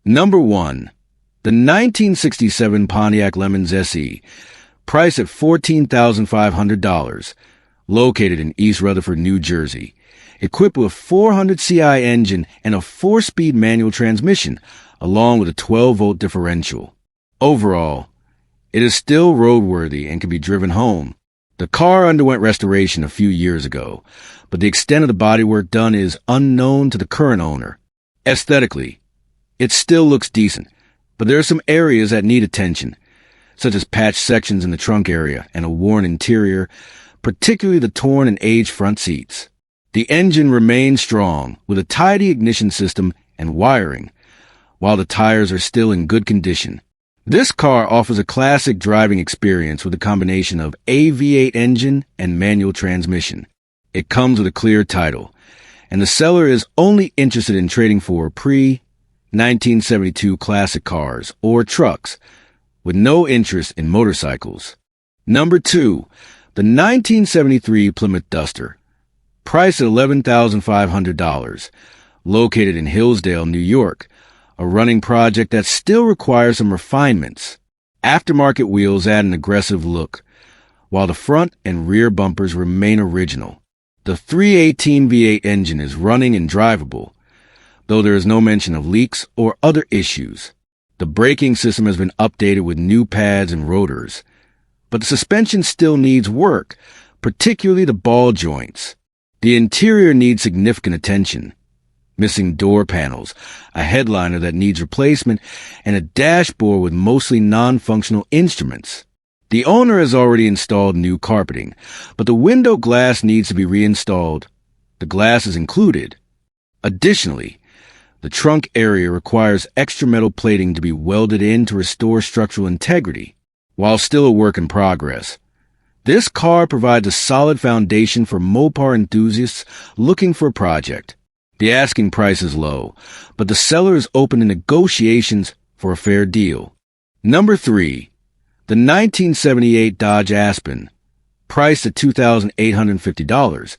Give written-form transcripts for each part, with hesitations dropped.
Number 1. The 1967 Pontiac Lemons SE, priced at $14,500, located in East Rutherford, New Jersey, equipped with a 400 CI engine and a 4-speed manual transmission, along with a 12-volt differential. Overall, it is still roadworthy and can be driven home. The car underwent restoration a few years ago, but the extent of the bodywork done is unknown to the current owner. Aesthetically, it still looks decent, but there are some areas that need attention, such as patched sections in the trunk area and a worn interior, particularly the torn and aged front seats. The engine remains strong, with a tidy ignition system and wiring, while the tires are still in good condition. This car offers a classic driving experience with a combination of a V8 engine and manual transmission. It comes with a clear title, and the seller is only interested in trading for pre-1972 classic cars or trucks, with no interest in motorcycles. Number 2. The 1973 Plymouth Duster, priced at $11,500, located in Hillsdale, New York, a running project that still requires some refinements. Aftermarket wheels add an aggressive look, while the front and rear bumpers remain original. The 318 V8 engine is running and drivable, though there is no mention of leaks or other issues. The braking system has been updated with new pads and rotors, but the suspension still needs work, particularly the ball joints. The interior needs significant attention, missing door panels, a headliner that needs replacement, and a dashboard with mostly non-functional instruments. The owner has already installed new carpeting, but the window glass needs to be reinstalled. The glass is included. Additionally, the trunk area requires extra metal plating to be welded in to restore structural integrity. While still a work in progress, this car provides a solid foundation for Mopar enthusiasts looking for a project. The asking price is low, but the seller is open to negotiations for a fair deal. Number 3. The 1978 Dodge Aspen, priced at $2,850,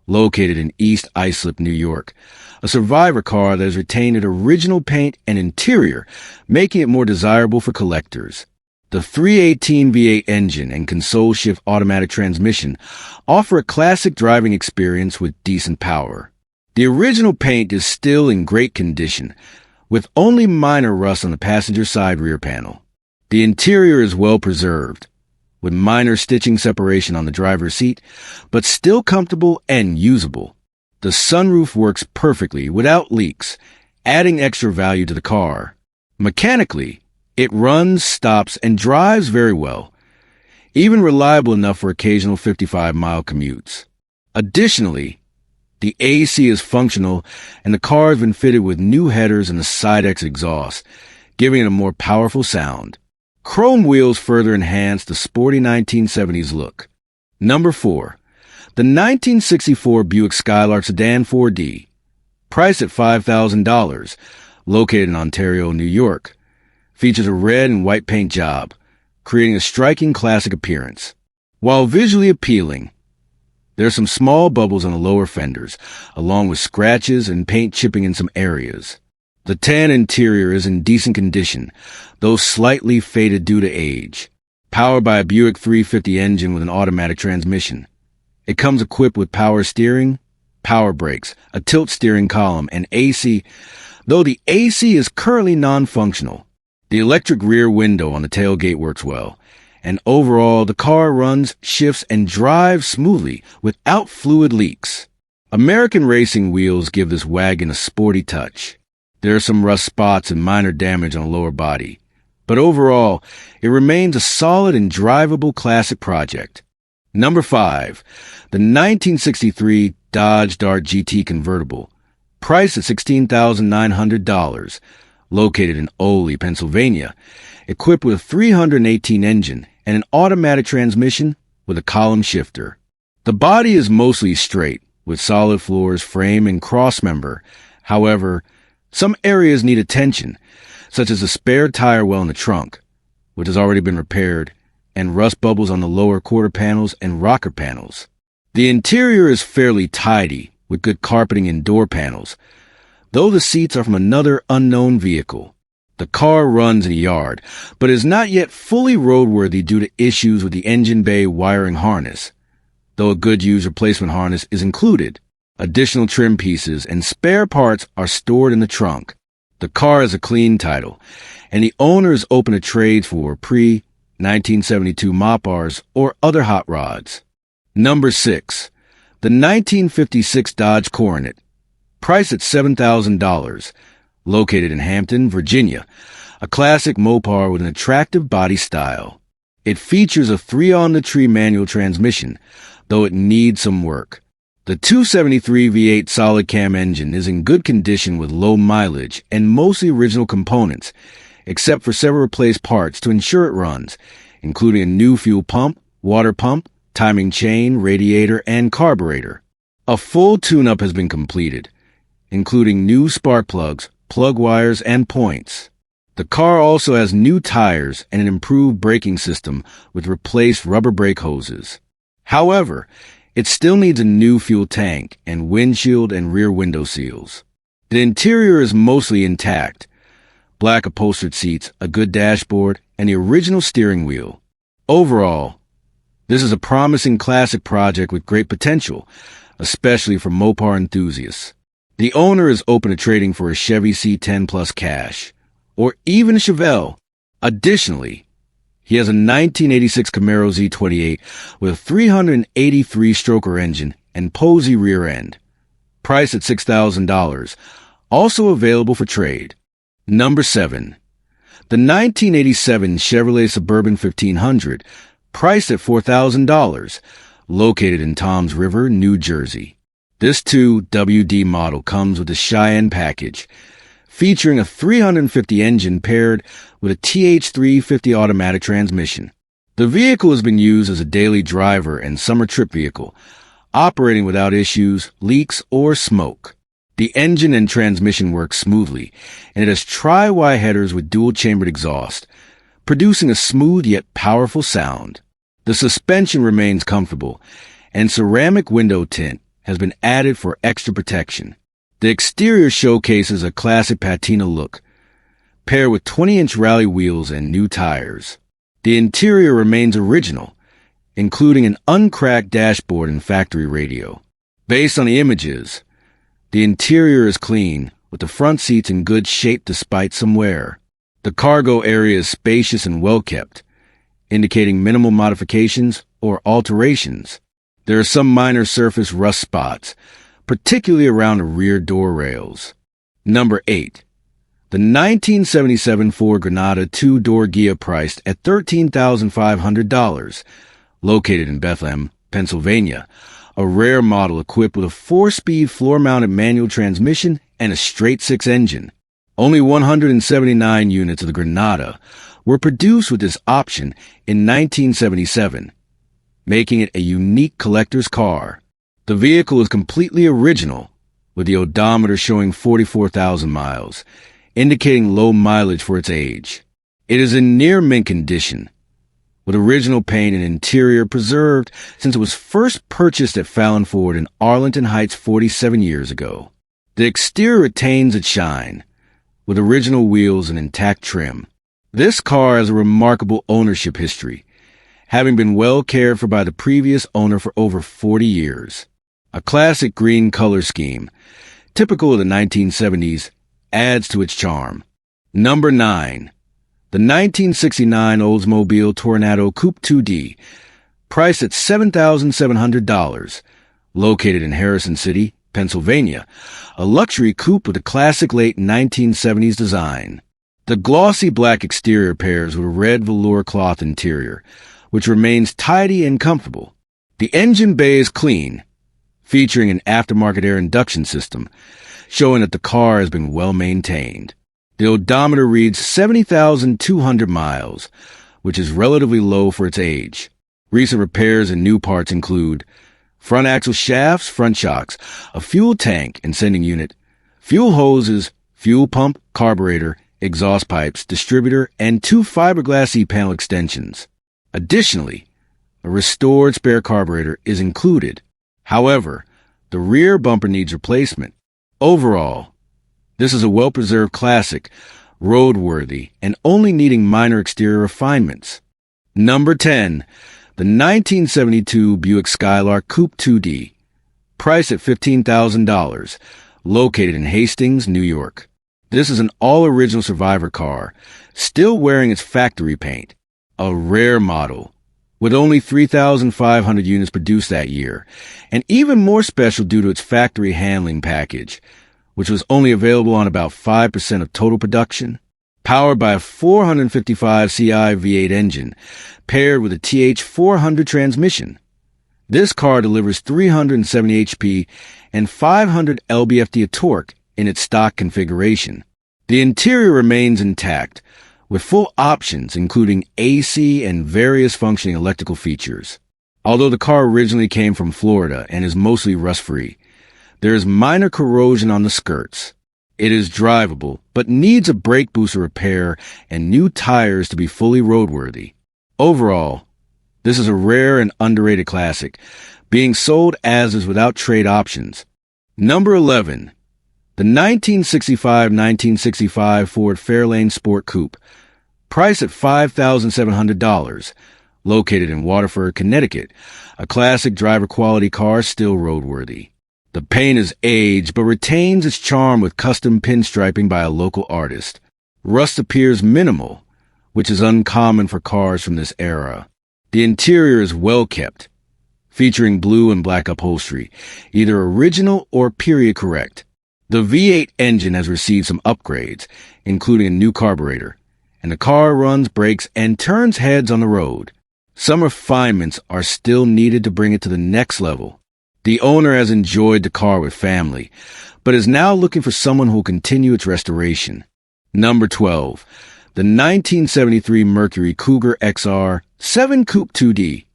located in East Islip, New York, a survivor car that has retained its original paint and interior, making it more desirable for collectors. The 318 V8 engine and console shift automatic transmission offer a classic driving experience with decent power. The original paint is still in great condition, with only minor rust on the passenger side rear panel. The interior is well preserved, with minor stitching separation on the driver's seat, but still comfortable and usable. The sunroof works perfectly without leaks, adding extra value to the car. Mechanically, it runs, stops, and drives very well, even reliable enough for occasional 55-mile commutes. Additionally, the AC is functional, and the car has been fitted with new headers and a Side-X exhaust, giving it a more powerful sound. Chrome wheels further enhance the sporty 1970s look. Number 4. The 1964 Buick Skylark Sedan 4D, priced at $5,000, located in Ontario, New York, features a red and white paint job, creating a striking classic appearance. While visually appealing, there are some small bubbles on the lower fenders, along with scratches and paint chipping in some areas. The tan interior is in decent condition, though slightly faded due to age. Powered by a Buick 350 engine with an automatic transmission. It comes equipped with power steering, power brakes, a tilt steering column, and AC, though the AC is currently non-functional. The electric rear window on the tailgate works well, and overall the car runs, shifts, and drives smoothly without fluid leaks. American racing wheels give this wagon a sporty touch. There are some rust spots and minor damage on the lower body, but overall, it remains a solid and drivable classic project. Number 5. The 1963 Dodge Dart GT convertible, priced at $16,900, located in Oley, Pennsylvania, equipped with a 318 engine and an automatic transmission with a column shifter. The body is mostly straight, with solid floors, frame, and crossmember. However, some areas need attention, such as a spare tire well in the trunk, which has already been repaired, and rust bubbles on the lower quarter panels and rocker panels. The interior is fairly tidy, with good carpeting and door panels, though the seats are from another unknown vehicle. The car runs in a yard, but is not yet fully roadworthy due to issues with the engine bay wiring harness, though a good used replacement harness is included. Additional trim pieces and spare parts are stored in the trunk. The car has a clean title, and the owner is open to trades for pre-1972 Mopars or other hot rods. Number 6. The 1956 Dodge Coronet, priced at $7,000, located in Hampton, Virginia, a classic Mopar with an attractive body style. It features a 3-on-the-tree manual transmission, though it needs some work. The 273 V8 solid cam engine is in good condition with low mileage and mostly original components, except for several replaced parts to ensure it runs, including a new fuel pump, water pump, timing chain, radiator, and carburetor. A full tune-up has been completed, including new spark plugs, plug wires, and points. The car also has new tires and an improved braking system with replaced rubber brake hoses. However, it still needs a new fuel tank and windshield and rear window seals. The interior is mostly intact. Black upholstered seats, a good dashboard, and the original steering wheel. Overall, this is a promising classic project with great potential, especially for Mopar enthusiasts. The owner is open to trading for a Chevy C10 Plus cash, or even a Chevelle. Additionally, he has a 1986 Camaro Z28 with a 383-stroker engine and Posey rear end, priced at $6,000, also available for trade. Number 7. The 1987 Chevrolet Suburban 1500, priced at $4,000, located in Toms River, New Jersey. This 2WD model comes with the Cheyenne package, featuring a 350 engine paired with a TH350 automatic transmission. The vehicle has been used as a daily driver and summer trip vehicle, operating without issues, leaks, or smoke. The engine and transmission work smoothly, and it has tri-Y headers with dual-chambered exhaust, producing a smooth yet powerful sound. The suspension remains comfortable, and ceramic window tint has been added for extra protection. The exterior showcases a classic patina look, paired with 20-inch rally wheels and new tires. The interior remains original, including an uncracked dashboard and factory radio. Based on the images, the interior is clean, with the front seats in good shape despite some wear. The cargo area is spacious and well-kept, indicating minimal modifications or alterations. There are some minor surface rust spots, particularly around the rear door rails. Number 8. The 1977 Ford Granada 2-door Ghia, priced at $13,500, located in Bethlehem, Pennsylvania, a rare model equipped with a 4-speed floor-mounted manual transmission and a straight-six engine. Only 179 units of the Granada were produced with this option in 1977, making it a unique collector's car. The vehicle is completely original, with the odometer showing 44,000 miles, indicating low mileage for its age. It is in near mint condition, with original paint and interior preserved since it was first purchased at Fallon Ford in Arlington Heights 47 years ago. The exterior retains its shine, with original wheels and intact trim. This car has a remarkable ownership history, having been well cared for by the previous owner for over 40 years. A classic green color scheme, typical of the 1970s, adds to its charm. Number 9. The 1969 Oldsmobile Tornado Coupe 2D, priced at $7,700, located in Harrison City, Pennsylvania, a luxury coupe with a classic late 1970s design. The glossy black exterior pairs with a red velour cloth interior, which remains tidy and comfortable. The engine bay is clean, featuring an aftermarket air induction system, showing that the car has been well maintained. The odometer reads 70,200 miles, which is relatively low for its age. Recent repairs and new parts include front axle shafts, front shocks, a fuel tank and sending unit, fuel hoses, fuel pump, carburetor, exhaust pipes, distributor, and 2 fiberglass E-panel extensions. Additionally, a restored spare carburetor is included. However, the rear bumper needs replacement. Overall, this is a well-preserved classic, roadworthy, and only needing minor exterior refinements. Number 10. The 1972 Buick Skylark Coupe 2D. Priced at $15,000. Located in Hastings, New York. This is an all-original Survivor car, still wearing its factory paint. A rare model, with only 3,500 units produced that year, and even more special due to its factory handling package, which was only available on about 5% of total production. Powered by a 455 CI V8 engine, paired with a TH400 transmission. This car delivers 370 HP and 500 lb-ft of torque in its stock configuration. The interior remains intact, with full options including AC and various functioning electrical features. Although the car originally came from Florida and is mostly rust-free, there is minor corrosion on the skirts. It is drivable, but needs a brake booster repair and new tires to be fully roadworthy. Overall, this is a rare and underrated classic, being sold as is without trade options. Number 11. The 1965 Ford Fairlane Sport Coupe. Priced at $5,700. Located in Waterford, Connecticut. A classic driver-quality car still roadworthy. The paint is aged, but retains its charm with custom pinstriping by a local artist. Rust appears minimal, which is uncommon for cars from this era. The interior is well kept, featuring blue and black upholstery, either original or period correct. The V8 engine has received some upgrades, including a new carburetor, and the car runs, brakes, and turns heads on the road. Some refinements are still needed to bring it to the next level. The owner has enjoyed the car with family, but is now looking for someone who will continue its restoration. Number 12. The 1973 Mercury Cougar XR 7 Coupe 2D.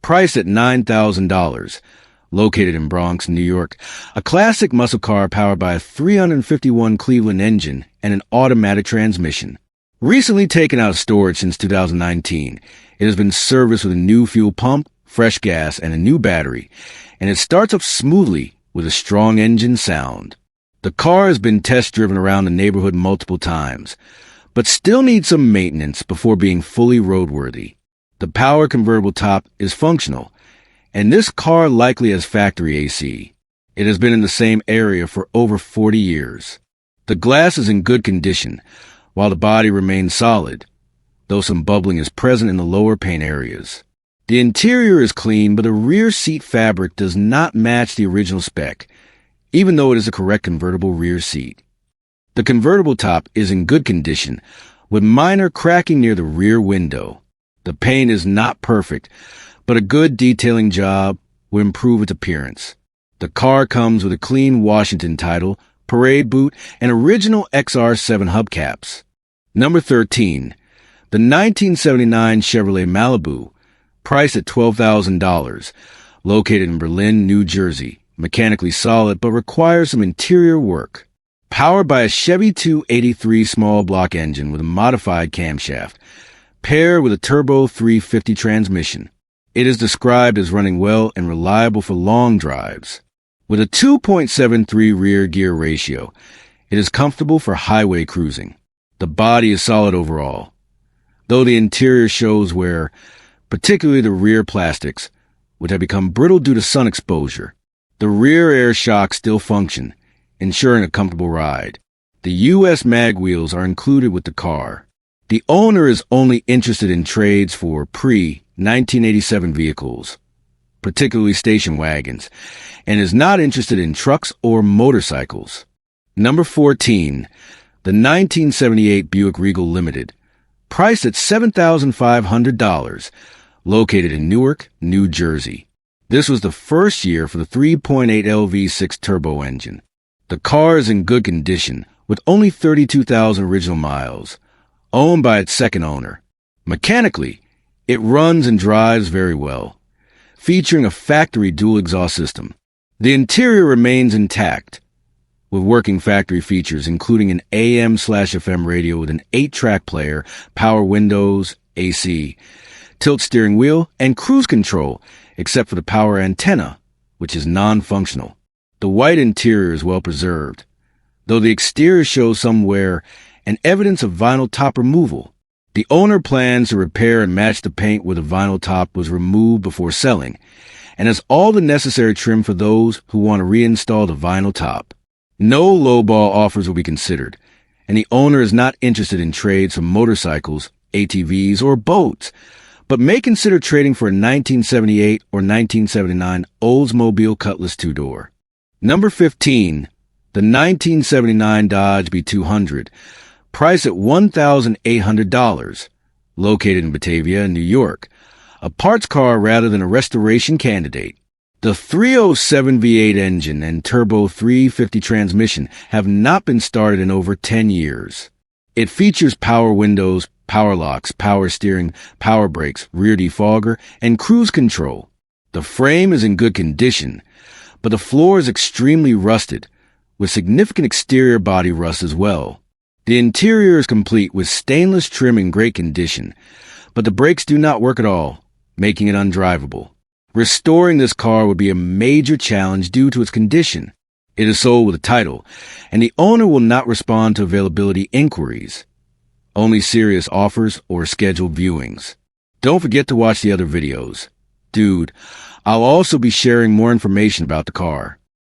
Priced at $9,000. Located in Bronx, New York. A classic muscle car powered by a 351 Cleveland engine and an automatic transmission. Recently taken out of storage since 2019, it has been serviced with a new fuel pump, fresh gas, and a new battery, and it starts up smoothly with a strong engine sound. The car has been test-driven around the neighborhood multiple times, but still needs some maintenance before being fully roadworthy. The power convertible top is functional, and this car likely has factory AC. It has been in the same area for over 40 years. The glass is in good condition, while the body remains solid, though some bubbling is present in the lower paint areas. The interior is clean, but the rear seat fabric does not match the original spec, even though it is a correct convertible rear seat. The convertible top is in good condition, with minor cracking near the rear window. The paint is not perfect, but a good detailing job will improve its appearance. The car comes with a clean Washington title, parade boot, and original XR7 hubcaps. Number 13. The 1979 Chevrolet Malibu. Priced at $12,000, located in Berlin, New Jersey, mechanically solid but requires some interior work. Powered by a Chevy 283 small block engine with a modified camshaft, paired with a turbo 350 transmission. It is described as running well and reliable for long drives. With a 2.73 rear gear ratio, it is comfortable for highway cruising. The body is solid overall, though the interior shows wear, particularly the rear plastics, which have become brittle due to sun exposure. The rear air shocks still function, ensuring a comfortable ride. The U.S. mag wheels are included with the car. The owner is only interested in trades for pre-1987 vehicles, particularly station wagons, and is not interested in trucks or motorcycles. Number 14. The 1978 Buick Regal Limited. Priced at $7,500. Located in Newark, New Jersey. This was the first year for the 3.8 LV6 turbo engine. The car is in good condition, with only 32,000 original miles, owned by its second owner. Mechanically, it runs and drives very well, featuring a factory dual exhaust system. The interior remains intact, with working factory features including an AM/FM radio with an 8-track player, power windows, AC, tilt steering wheel, and cruise control, except for the power antenna, which is non-functional. The white interior is well preserved, though the exterior shows some wear and evidence of vinyl top removal. The owner plans to repair and match the paint where the vinyl top was removed before selling, and has all the necessary trim for those who want to reinstall the vinyl top. No lowball offers will be considered, and the owner is not interested in trades for motorcycles, ATVs, or boats, but may consider trading for a 1978 or 1979 Oldsmobile Cutlass two-door. Number 15. The 1979 Dodge B200, priced at $1,800, located in Batavia, New York. A parts car rather than a restoration candidate. The 307 V8 engine and turbo 350 transmission have not been started in over 10 years. It features power windows, power locks, power steering, power brakes, rear defogger, and cruise control. The frame is in good condition, but the floor is extremely rusted, with significant exterior body rust as well. The interior is complete with stainless trim in great condition, but the brakes do not work at all, making it undrivable. Restoring this car would be a major challenge due to its condition. It is sold with a title, and the owner will not respond to availability inquiries. Only serious offers or scheduled viewings. Don't forget to watch the other videos. Dude, I'll also be sharing more information about the car.